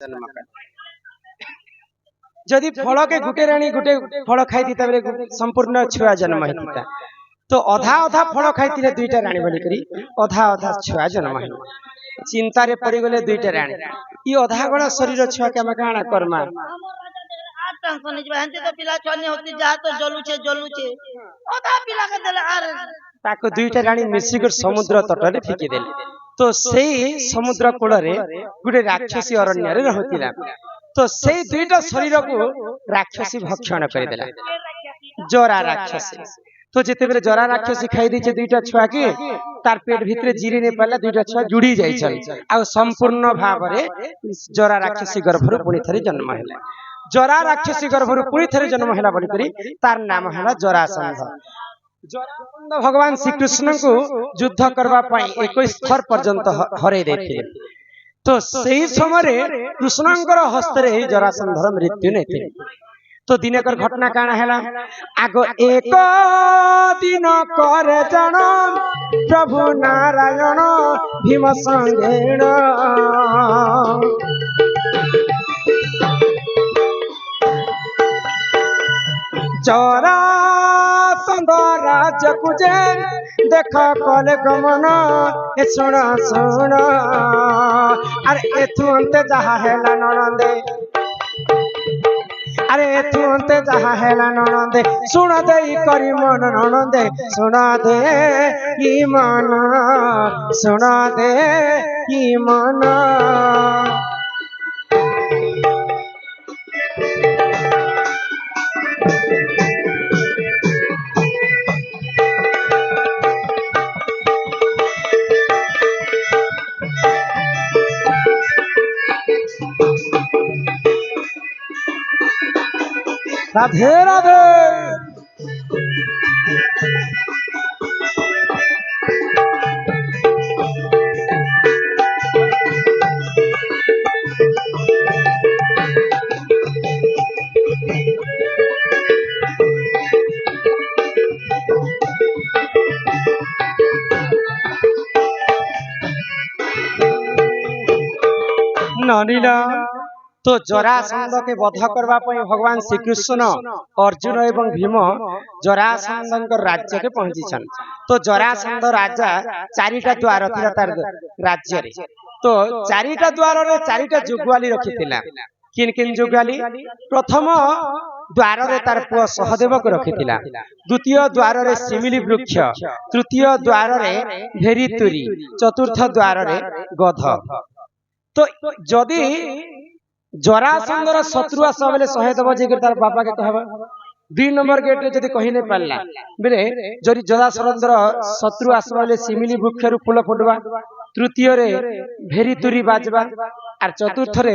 जन्म जदि फल के गुटे राणी गुटे फल खाई संपूर्ण छुआ जन्म होता तो अधा अधा फल खाई दुईटा राणी बोलिकी अधा अधा छुआ जन्म हो चिंतार पड़ी गले दुईटा राणी ये अधा गण शरीर छुआ के काଣା करमा ताको दुईटा राणी मिसिकर समुद्र तटरे फिकी देले तो सेई समुद्र कूल गोटे राक्षसी अरण्य रहुतिला तो से दुईटा शरीर को राक्षसी भक्षण करदेला जरा राक्षसी तो जिते बेले जरा राक्षसी खाई दी दुईटा छुआ के तार पेट भितर जीरी नहीं पाला दुईटा छुआ जुड़ी जाइछन आ संपूर्ण भाव रे जरा राक्षसी गर्भरु पुणी थरी जन्म हैला जरा राक्षसी गर्भरु पुणी थरी जन्म हैला बोली करी तार नाम हैला जरासंध जरासंध भगवान श्री कृष्ण को युद्ध करबा पई 21 थर पर्यंत हरै देथिले तो सही समय कृष्णंकर हस्त रे जरासंधर मृत्यु नहीं तो दिनकर घटना काना है आग एक दिन कर जन प्रभु नारायण भीम संगेण जरासंध राज कुजे देख कल गमन शुण शुण अरे एथु अंते जहा हेला ननंदे अरे एथु अंते जहा हेला ननंदे सुन दे करी मन ननंदे सुन दे ई मन सुन दे ई मन राधे राधे ननीला तो जरासंध के वध करबा पई भगवान श्री कृष्ण अर्जुन एवं भीम जरासंध राज्य के पहुंची छन तो जरासंध राजा चारिटा द्वार थिला तार राज्य रे तो चारिटा द्वार रे चारिटा जुगवाली रखिथिला किन किन जुगवाली प्रथम द्वार रे तार पुआ सहदेव को रखिथिला द्वितीय द्वार रे सिमिली वृक्ष तृतीय द्वार रे भेरीतुरी चतुर्थ द्वार रे गध तो जदि जरासंधर शत्रु आस बेले सहदेव जे तार बापा के कहबा 2 नंबर गेट रे जदि कहि नै पारला बेले जदि जरासंधर शत्रु आस बेले सिमिली वृक्ष रु फूल फुटबा तृतीय रे भेरीतुरी बाजबा और चतुर्थ रे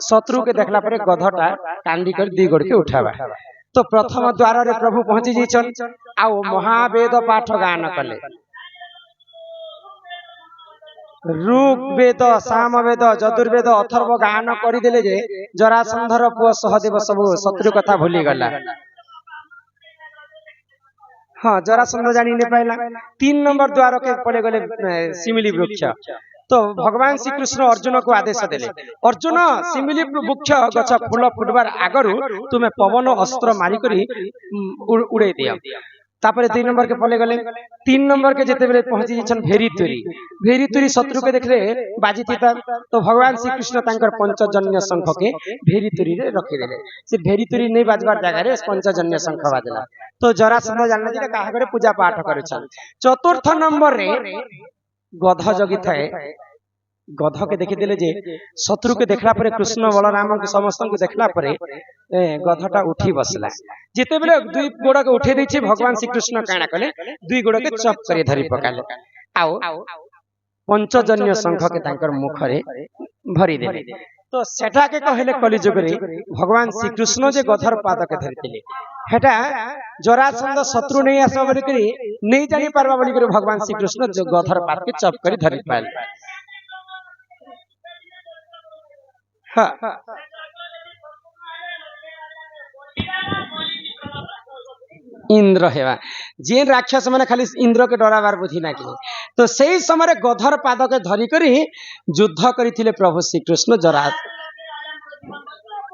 शत्रु के देखला परे गधटा कांडी कर दी गोड़ के उठाबा तो प्रथम द्वार रे प्रभु पहुंची जिछन आ महावेद पाठ गान कले ऋग वेद साम वेद चतुर्वेद अथर्व गान करदेले जे जरासंधर पुआ सहदेव सब शत्रु कथा भूली गला हाँ जरासंध जानी नहीं पाइला 3 नंबर द्वार के पड़े गले सिमिली वृक्ष तो भगवान श्री कृष्ण अर्जुन को आदेश देले अर्जुन सिमिली वृक्ष गछ फूल फुटबार आगरु तुमे पवन अस्त्र मारी करी उड़े दिया तापर 2 नंबर के पले गले 3 नंबर के जेते बेले पहुंची छन भेरीतुरी शत्रु के देखले बाजी थीता तो भगवान श्री कृष्ण तांकर पंचजन्य शंख के भेरीतुरी रे रखि देले से भेरीतुरी नै बाजबार जगह रे पंचजन्य शंख बाजला तो जरासंध जानला जे काहा करे पूजा पाठ करे छन चतुर्थ नंबर रे गध जगी थाए गध के देखि देले जे शत्रु के देखला परे कृष्ण बलराम के समस्त को देखला परे गधटा उठी बसला जेते बेले 2 गोड़ के उठे दैछि भगवान श्री कृष्ण काना कले 2 गोड़ के चप करे धरि पकाले आओ पंचजन्य शंख के तांकर मुख रे भरी देले तो सेठा के कहले कलिजुग रे भगवान श्री कृष्ण जे गधर पाद के धरितिले हेटा जरासंध शत्रु नहीं आसबा बोली करी नहीं जानि पारबा बोली करी भगवान श्री कृष्ण जो गधर पाद के चप करी धरि पाल हाँ इंद्र हेवा जे राक्षस माने खाली इंद्र के डराबार बुझी ना कि तो सही समय गधर पाद के धरी करी युद्ध करथिले प्रभु श्री कृष्ण जरा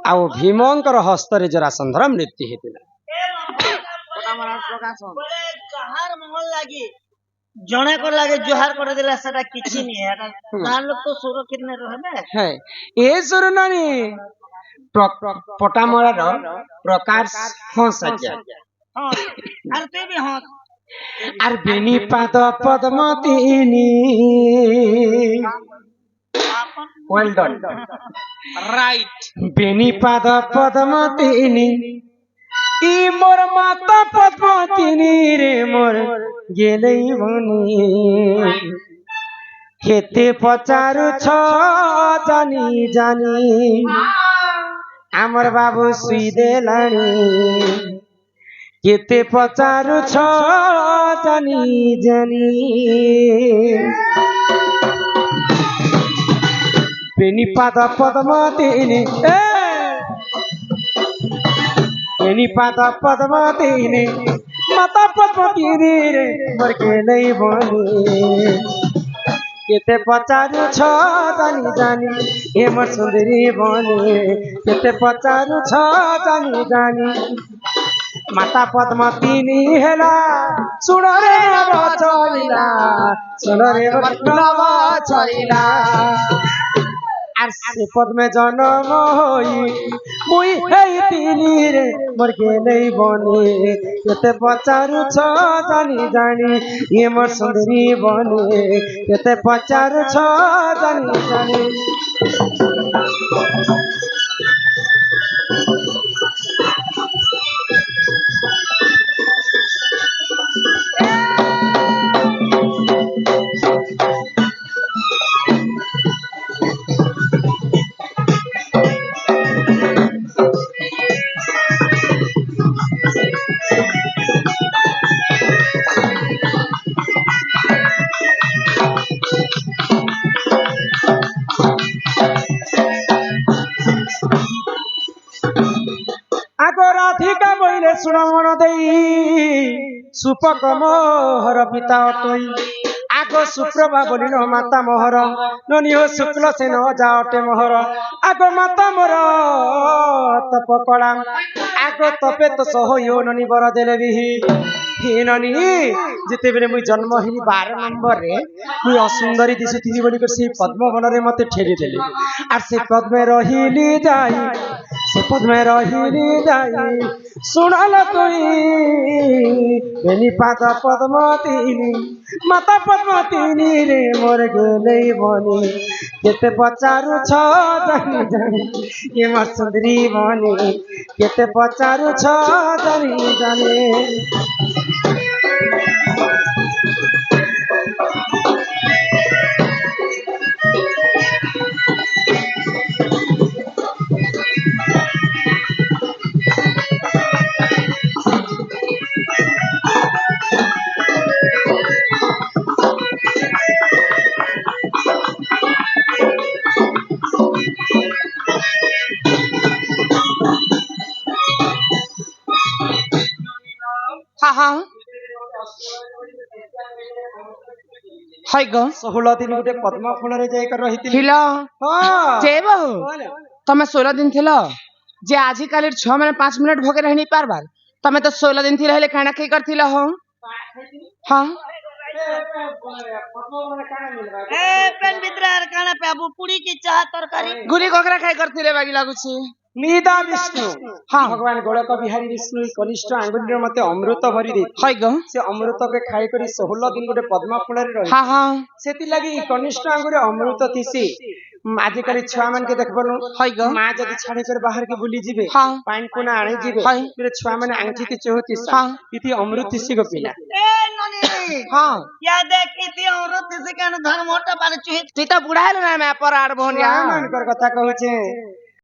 ଆଉ ଭୀମଙ୍କର ହସ୍ତରେ ଜରାସନ୍ଧର ମୃତ୍ୟୁ ହେଇଥିଲା। କାହାର ମଙ୍ଗଲ ଲାଗି ଜଣେ କର ଲାଗେ ଜୁହାର କରି ଦେଲା ସେଟା କିଛି ਨਹੀਂ ହେଟା ଗାଁ ଲୋକ ତ ସୁରକ୍ଷିତ ନେ ରହିବେ। ହେ ଏ ସୁରନାନି ପଟାମରାର ପ୍ରକାର ହଁସ ଆଜ୍ଞା। ହଁ ଆର ତେ ବି ହଁ আর বেনি পাদ পদ্মতিনি ওয়েল ডন রাইট বেনি পাদ পদ্মতিনি ই মোর মাতা পদ্মতিনি রে মোর গেলেই বনি হেতে পচারুছ জানি জানি আমার বাবু শুই দেলানি কেতে পচারুছ জানি জানি বেনি পাদ পদ্মতিনি বেনি পাদ পদ্মতিনি মাতা পদ্মতিনি রে মোর গেলেই বনি কেতে পচারুছ জানি জানি এ মোর সুন্দরী বনি কেতে পচারুছ জানি জানি মাতা পদ্মতিনি হেলা শুণরে নব চলিলা শুণরে নব চলিলা আর সে পদ্মে জন্ম হই মুই হেইতিনি রে মোর গেলেই বনে কেতে পচারুছ জানি জানি এ মোর সুন্দরী বনে কেতে পচারুছ জানি জানি আগ রাধিকা বইলে শুণমন দেই সুপক মোহর পিতা অটই আগ সুপ্রভা বলিল মাতা মোহর ননিহ শুক্ল সেন যাওটে মোহর আগ মাতা মোর তপ কলা আগ তপে তো সহইও ননি বর দেলে বিহি হে ননি যেতেবেলে মুই জন্ম হিনি 12 নম্বরে মুই অসুন্দরী দিশুথিলি বলি করে সেই পদ্মবନରେ মতে ঠেলি দেলি আর সেই পদ্মে রহিলি যাই সে পদ্মে রহিলি যাই শুনাল তুই বেনি পাদ পদ্মতিনি মাতা পদ্মতিনি রে মোর গেলেই বনি কেতে পচারুছ জানি জানি এ মোর সুন্দরী বনি কেতে পচারুছ জানি জানি হা হা হয় গো 16 দিন গোটে পদ্ମ ଫଳରେ ଯାଇକରି ରହିଥିଲି ଥିଲ ହଁ ଯେ ବହୁ ତମେ 16 ଦିନ ଥିଲ ଯେ ଆଜି କାଲି 6 ମାନେ 5 ମିନିଟ ଭୋଗରେ ହେଣି ପାରବାର ତମେ ତ 16 ଦିନ ଥିଲ ହେଲେ କାଣା ଖାଇ କରିଥିଲ ହଁ ହଁ ଏ ପେନ ଭିତରେ କାଣା ପାବୁ ପୁଡ଼ି କି ଚାହା ତରକାରୀ ଗୁରି ଗୋଗରା ଖାଇ କରିଥିଲେ ବାଗି ଲାଗୁଛି ନିଦା ବିଷ୍ଣୁ ହଁ ଭଗବାନ ଗୋଳକ ବିହାରୀ ବିଷ୍ଣୁ କନିଷ୍ଠ ଆଙ୍ଗୁଳିରେ ମତେ ଅମୃତ ଭରି ଦେଇଥିଲେ হয় গো ସେ ଅମୃତକେ ଖାଇକରି 16 ଦିନ ଗୋଟେ ପଦ୍ମ ଫଳରେ ରହି ହଁ ହଁ ସେଥିଲାଗି କନିଷ୍ଠ ଆଙ୍ଗୁଳିରେ ଅମୃତ ଥିସି ଆଜିକାଲି ଛୁଆ ମାନକେ ଦେଖବନୁ হয় গো ମା ଯଦି ଛାଡିକରି ବାହାରକେ ବୁଲି ଯିବେ ହଁ ପାଣି ପୁନା ଆଣି ଯିବେ হয় ଛୁଆ ମାନେ ଆଙ୍କିତି ଚହୁତି ହଁ ଇତି ଅମୃତ ଥିସି ଗୋ ପିଲା ଏ ନନି ହଁ या देखिति औरत दिसे कान धर्मटा पाने चुहि তুই তো বুড়া হেলু না মে পর আড় বহনিয়া ଛୁଆ ମାନଙ୍କର କଥା କହୁଛେ